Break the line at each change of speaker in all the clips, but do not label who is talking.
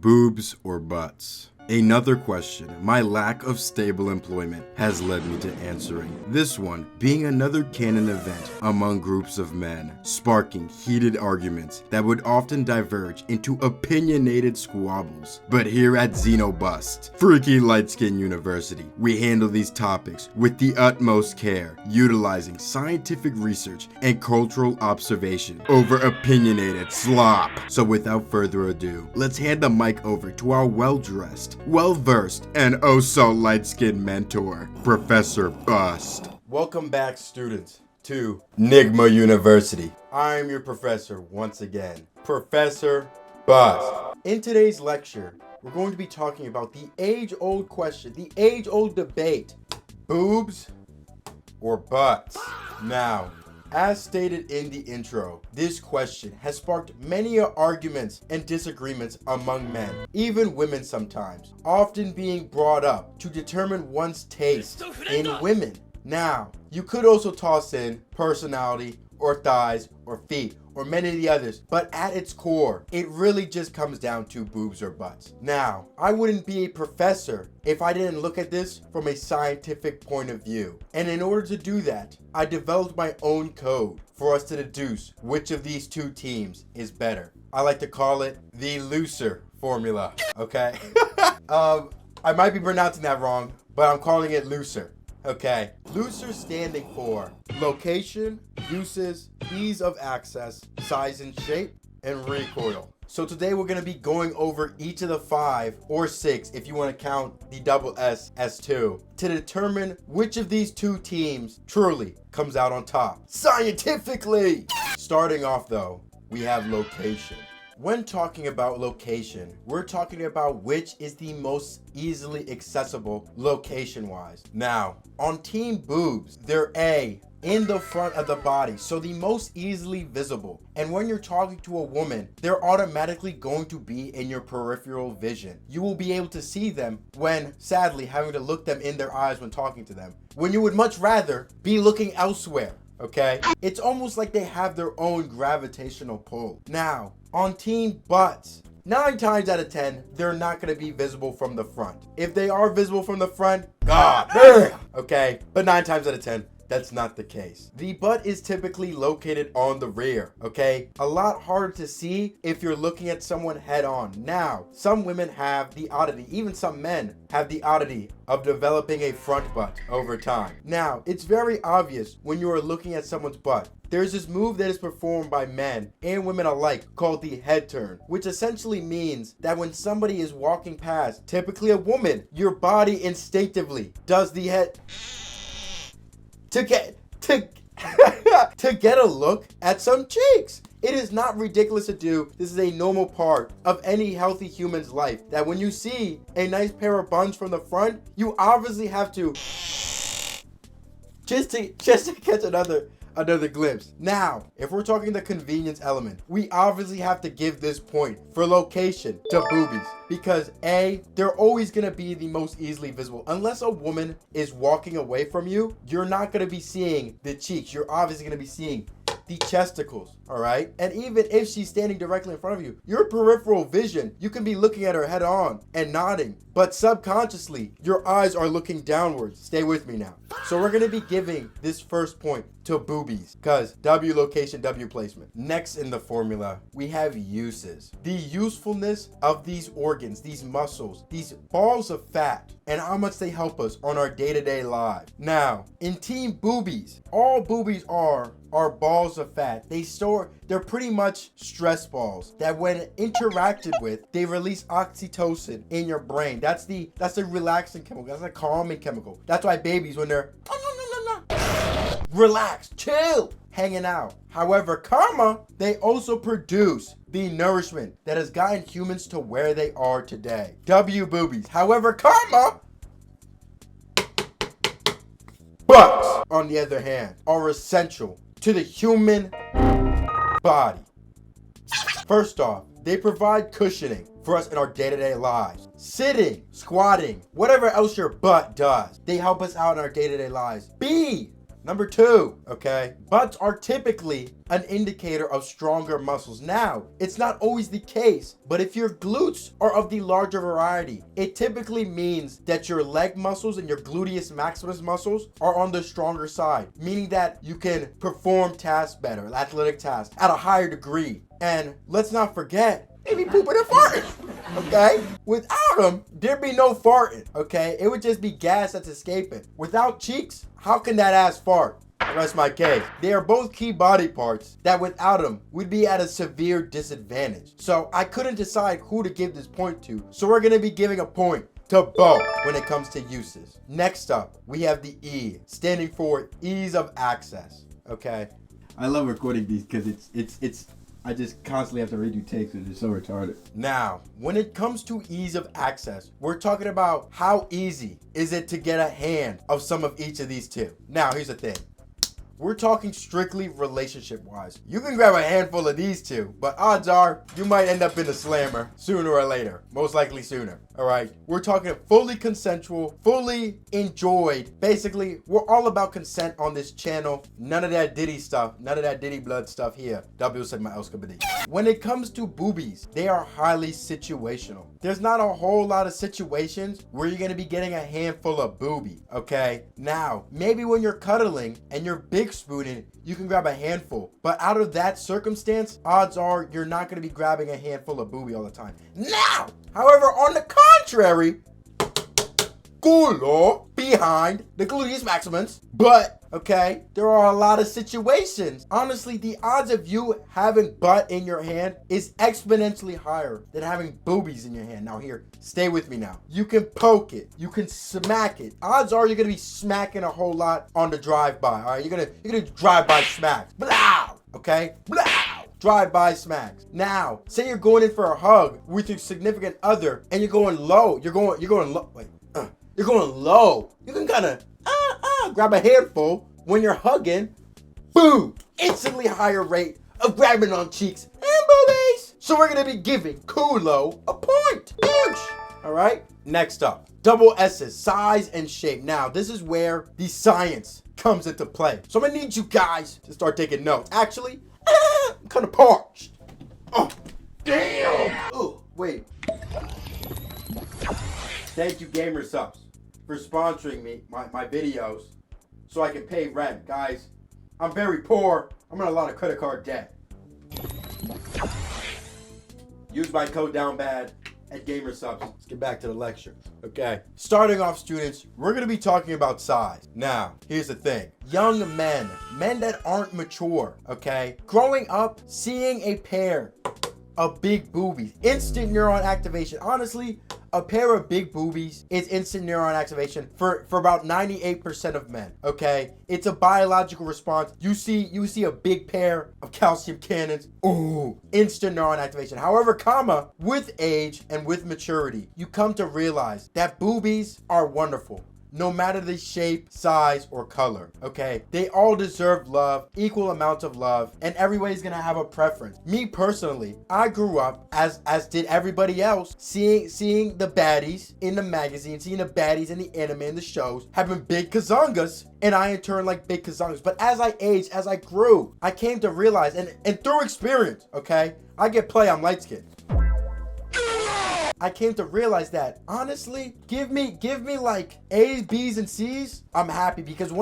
Boobs or butts? Another question my lack of stable employment has led me to answering. This one being another canon event among groups of men, sparking heated arguments that would often diverge into opinionated squabbles. But here at XinoHusk, Freaky Light Skin University, we handle these topics with the utmost care, utilizing scientific research and cultural observation over opinionated slop. So without further ado, let's hand the mic over to our well-dressed, well-versed, and oh so light-skinned mentor, Professor Bust. Welcome back, students, to Nigma University. I'm your professor once again, Professor Bust. In today's lecture, we're going to be talking about the age-old question, the age-old debate, boobs or butts. Now, as stated in the intro, this question has sparked many arguments and disagreements among men, even women sometimes, often being brought up to determine one's taste in women. Now, you could also toss in personality or thighs or feet or many of the others, but at its core, it really just comes down to boobs or butts. Now, I wouldn't be a professor if I didn't look at this from a scientific point of view. And in order to do that, I developed my own code for us to deduce which of these two teams is better. I like to call it the looser formula, okay? I might be pronouncing that wrong, but I'm calling it looser. Okay, looser standing for location, uses, ease of access, size and shape, and recoil. So today we're going to be going over each of the 5 or 6, if you want to count the double S as 2, to determine which of these two teams truly comes out on top, scientifically. Starting off though, we have location. When talking about location, we're talking about which is the most easily accessible location-wise. Now, on Team Boobs, they're A, in the front of the body, so the most easily visible. And when you're talking to a woman, they're automatically going to be in your peripheral vision. You will be able to see them when, sadly, having to look them in their eyes when talking to them, when you would much rather be looking elsewhere. Okay? It's almost like they have their own gravitational pull. Now, on Team Butts, 9 times out of 10, they're not going to be visible from the front. If they are visible from the front, God damn! Okay? But 9 times out of 10, that's not the case. The butt is typically located on the rear, okay? A lot harder to see if you're looking at someone head on. Now, some women have the oddity, even some men have the oddity of developing a front butt over time. Now, it's very obvious when you are looking at someone's butt. There's this move that is performed by men and women alike called the head turn, which essentially means that when somebody is walking past, typically a woman, your body instinctively does the head to get a look at some cheeks. It is not ridiculous to do. This is a normal part of any healthy human's life, that when you see a nice pair of buns from the front, you obviously have to just to catch another glimpse. Now, if we're talking the convenience element, we obviously have to give this point for location to boobies, because A, they're always going to be the most easily visible. Unless a woman is walking away from you, you're not going to be seeing the cheeks. You're obviously going to be seeing the chesticles, all right? And even if she's standing directly in front of you, your peripheral vision, you can be looking at her head on and nodding, but subconsciously, your eyes are looking downwards. Stay with me now. So we're gonna be giving this first point to boobies, because W location, W placement. Next in the formula, we have uses. The usefulness of these organs, these muscles, these balls of fat, and how much they help us on our day-to-day lives. Now, in Team Boobies, all boobies are balls of fat. They're pretty much stress balls that when interacted with, they release oxytocin in your brain. That's the relaxing chemical. That's a calming chemical. That's why babies, when they're relaxed, chill, hanging out. However, they also produce the nourishment that has gotten humans to where they are today. W boobies. However, butts, on the other hand, are essential to the human body. First off, they provide cushioning for us in our day-to-day lives. Sitting, squatting, whatever else your butt does, they help us out in our day-to-day lives. B, Number 2, okay? Butts are typically an indicator of stronger muscles. Now, it's not always the case, but if your glutes are of the larger variety, it typically means that your leg muscles and your gluteus maximus muscles are on the stronger side, meaning that you can perform tasks better, athletic tasks, at a higher degree. And let's not forget, they be pooping and farting, okay? Without them, there'd be no farting, okay? It would just be gas that's escaping. Without cheeks, how can that ass fart? Rest my case. They are both key body parts that without them, we'd be at a severe disadvantage. So I couldn't decide who to give this point to, so we're gonna be giving a point to both when it comes to uses. Next up, we have the E, standing for ease of access, okay? I love recording these because it's I just constantly have to redo takes and it's so retarded. Now, when it comes to ease of access, we're talking about how easy is it to get a hand of some of each of these two. Now, here's the thing. We're talking strictly relationship-wise. You can grab a handful of these two, but odds are you might end up in a slammer sooner or later. Most likely sooner. All right. We're talking fully consensual, fully enjoyed. Basically, we're all about consent on this channel. None of that Diddy stuff. None of that Diddy blood stuff here. W said my Elskabadi. When it comes to boobies, they are highly situational. There's not a whole lot of situations where you're going to be getting a handful of boobie. Okay. Now, maybe when you're cuddling and you're big spooning, you can grab a handful. But out of that circumstance, odds are you're not going to be grabbing a handful of boobie all the time. Now, however, on the contrary, culo behind the gluteus maximus, but okay, there are a lot of situations. Honestly, the odds of you having butt in your hand is exponentially higher than having boobies in your hand. Now here, stay with me now. You can poke it, you can smack it. Odds are you're gonna be smacking a whole lot on the drive-by. All right, you're gonna drive-by smacks. Blow, okay, blow. Drive-by smacks. Now, say you're going in for a hug with your significant other and you're going low. You're going low. Wait, you're going low. You can kind of grab a handful when you're hugging. Boom! Instantly higher rate of grabbing on cheeks and boobies. So we're gonna be giving culo a point. Huge. All right. Next up, double S's, size and shape. Now, this is where the science comes into play. So I'm gonna need you guys to start taking notes. Actually, I'm kind of parched. Oh, damn. Oh, wait. Thank you, Gamer Subs, for sponsoring me, my videos, so I can pay rent. Guys, I'm very poor. I'm in a lot of credit card debt. Use my code DOWNBAD at Gamer Subs. Let's get back to the lecture. Okay. Starting off, students, we're going to be talking about size. Now, here's the thing. Young men that aren't mature, okay? Growing up, seeing a pair of big boobies, instant neuron activation. Honestly, a pair of big boobies is instant neuron activation for about 98% of men, okay? It's a biological response. You see a big pair of calcium cannons, ooh, instant neuron activation. However, with age and with maturity, you come to realize that boobies are wonderful. No matter the shape, size, or color, okay? They all deserve love, equal amounts of love, and everybody's gonna have a preference. Me personally, I grew up, as did everybody else, seeing the baddies in the magazine, seeing the baddies in the anime and the shows, having big kazangas, and I in turn like big kazangas. But as I aged, as I grew, I came to realize, and through experience, okay? I get play, I'm light skinned. I came to realize that honestly, give me like A's, B's, and C's. I'm happy because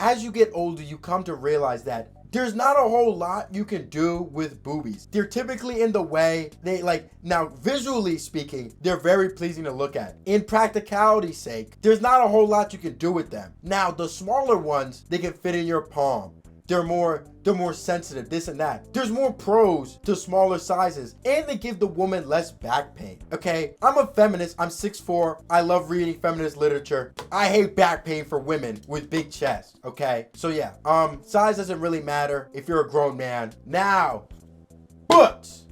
as you get older, you come to realize that there's not a whole lot you can do with boobies. They're typically in the way. Now visually speaking, they're very pleasing to look at. In practicality's sake, there's not a whole lot you can do with them. Now the smaller ones, they can fit in your palm. They're more sensitive, this and that. There's more pros to smaller sizes, and they give the woman less back pain, okay? I'm a feminist, I'm 6'4", I love reading feminist literature. I hate back pain for women with big chests, okay? So yeah, size doesn't really matter if you're a grown man. Now, butts,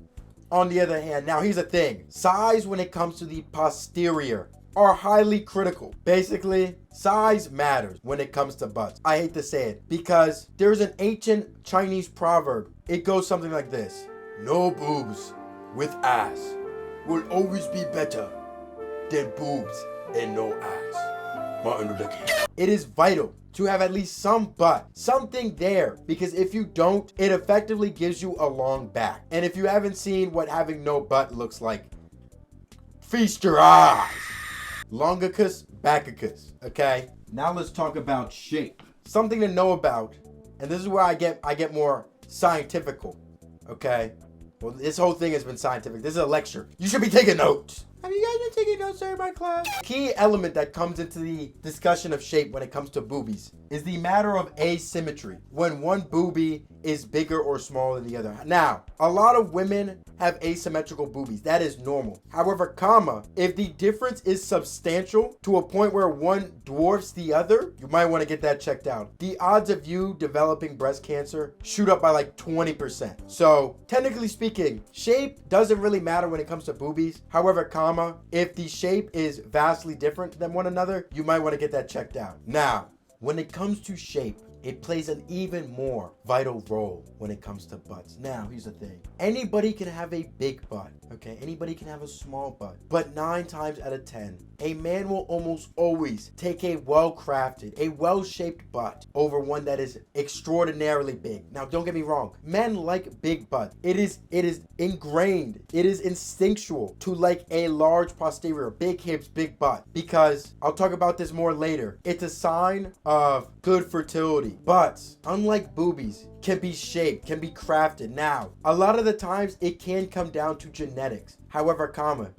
on the other hand, now here's the thing. Size when it comes to the posterior are highly critical. Basically, size matters when it comes to butts. I hate to say it because there's an ancient Chinese proverb. It goes something like this. No boobs with ass will always be better than boobs and no ass. Martin Luther King. It is vital to have at least some butt, something there, because if you don't, it effectively gives you a long back. And if you haven't seen what having no butt looks like, feast your eyes. Longicus, backicus, okay? Now let's talk about shape. Something to know about, and this is where I get more scientifical, okay? Well, this whole thing has been scientific. This is a lecture. You should be taking notes. Have you guys been taking notes during my class? Key element that comes into the discussion of shape when it comes to boobies is the matter of asymmetry. When one boobie is bigger or smaller than the other. Now, a lot of women have asymmetrical boobies. That is normal. However, if the difference is substantial to a point where one dwarfs the other, you might want to get that checked out. The odds of you developing breast cancer shoot up by like 20%. So, technically speaking, shape doesn't really matter when it comes to boobies. However, if the shape is vastly different than one another, you might want to get that checked out. Now, when it comes to shape, it plays an even more vital role when it comes to butts. Now, here's the thing. Anybody can have a big butt, okay? Anybody can have a small butt. But 9 times out of 10, a man will almost always take a well-crafted, a well-shaped butt over one that is extraordinarily big. Now, don't get me wrong. Men like big butts. It is ingrained. It is instinctual to like a large posterior, big hips, big butt. Because, I'll talk about this more later, it's a sign of good fertility. Butts, unlike boobies, can be shaped, can be crafted. Now, a lot of the times it can come down to genetics. However,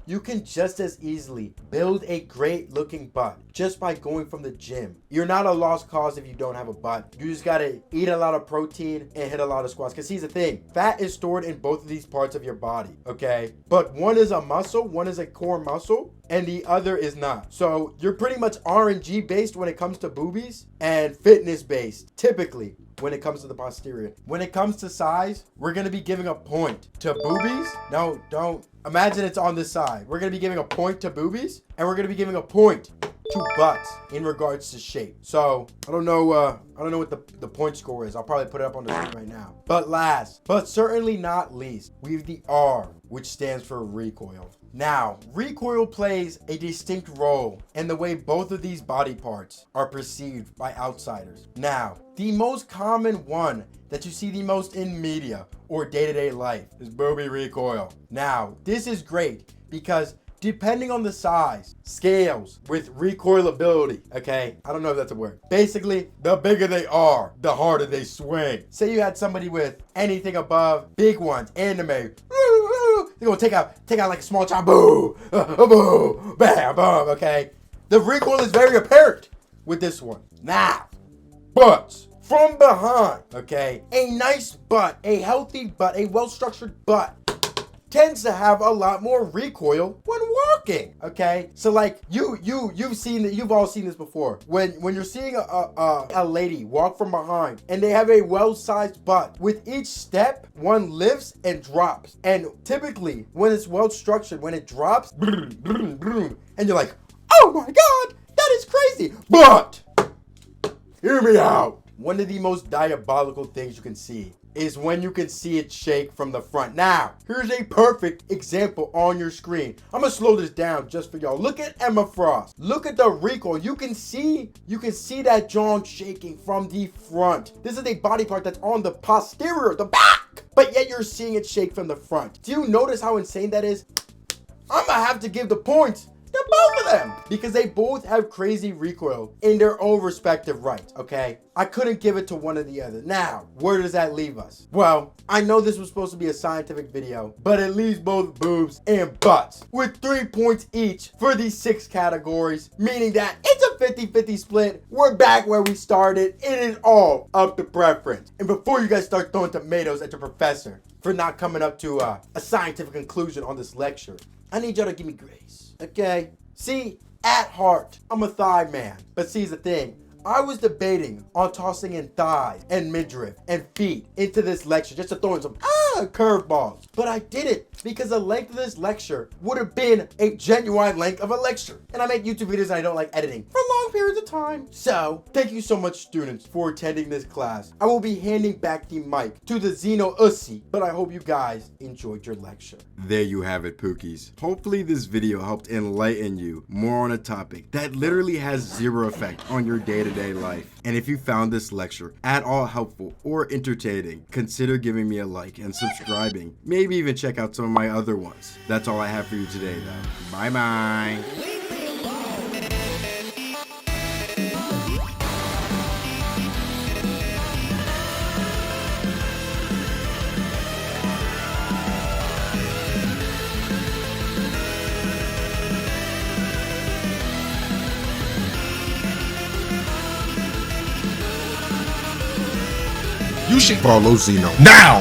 you can just as easily build a great looking butt just by going from the gym. You're not a lost cause if you don't have a butt. You just gotta eat a lot of protein and hit a lot of squats. Because here's the thing, fat is stored in both of these parts of your body, okay? But one is a muscle, one is a core muscle, and the other is not. So you're pretty much R&G based when it comes to boobies and fitness based, typically, when it comes to the posterior. When it comes to size, we're gonna be giving a point to boobies. No, don't. Imagine it's on this side. We're gonna be giving a point to boobies, and we're gonna be giving a point to butts in regards to shape. So I don't know what the point score is. I'll probably put it up on the screen right now. But last, but certainly not least, we have the R, which stands for recoil. Now, recoil plays a distinct role in the way both of these body parts are perceived by outsiders. Now, the most common one that you see the most in media or day-to-day life is boobie recoil. Now, this is great because depending on the size, scales with recoilability, okay? I don't know if that's a word. Basically, the bigger they are, the harder they swing. Say you had somebody with anything above big ones, anime, they're gonna take out like a small child, boo, boo, bam, boom, okay? The recoil is very apparent with this one. Now, butts from behind, okay? A nice butt, a healthy butt, a well-structured butt tends to have a lot more recoil when walking, okay? So like you've seen that, you've all seen this before. When you're seeing a lady walk from behind and they have a well-sized butt, with each step, one lifts and drops. And typically, when it's well-structured, when it drops, and you're like, oh my God, that is crazy. But, hear me out. One of the most diabolical things you can see is when you can see it shake from the front. Now, here's a perfect example on your screen. I'm gonna slow this down just for y'all. Look at Emma Frost. Look at the recoil. You can see that jaw shaking from the front. This is a body part that's on the posterior, the back, but yet you're seeing it shake from the front. Do you notice how insane that is? I'm gonna have to give the points to both of them because they both have crazy recoil in their own respective rights, okay? I couldn't give it to one or the other. Now, where does that leave us? Well, I know this was supposed to be a scientific video, but it leaves both boobs and butts with 3 points each for these 6 categories, meaning that it's a 50-50 split. We're back where we started. It is all up to preference. And before you guys start throwing tomatoes at your professor for not coming up to a scientific conclusion on this lecture, I need y'all to give me grace, okay? See, at heart, I'm a thigh man. But see, the thing, I was debating on tossing in thighs and midriff and feet into this lecture just to throw in some lot of curveballs, but I did it because the length of this lecture would have been a genuine length of a lecture. And I make YouTube videos and I don't like editing for long periods of time. So thank you so much, students, for attending this class. I will be handing back the mic to the XinoHusk, but I hope you guys enjoyed your lecture. There you have it, Pookies. Hopefully this video helped enlighten you more on a topic that literally has zero effect on your day-to-day life. And if you found this lecture at all helpful or entertaining, consider giving me a like and subscribing. Maybe even check out some of my other ones. That's all I have for you today, though. Bye-bye.
You should follow Xeno now!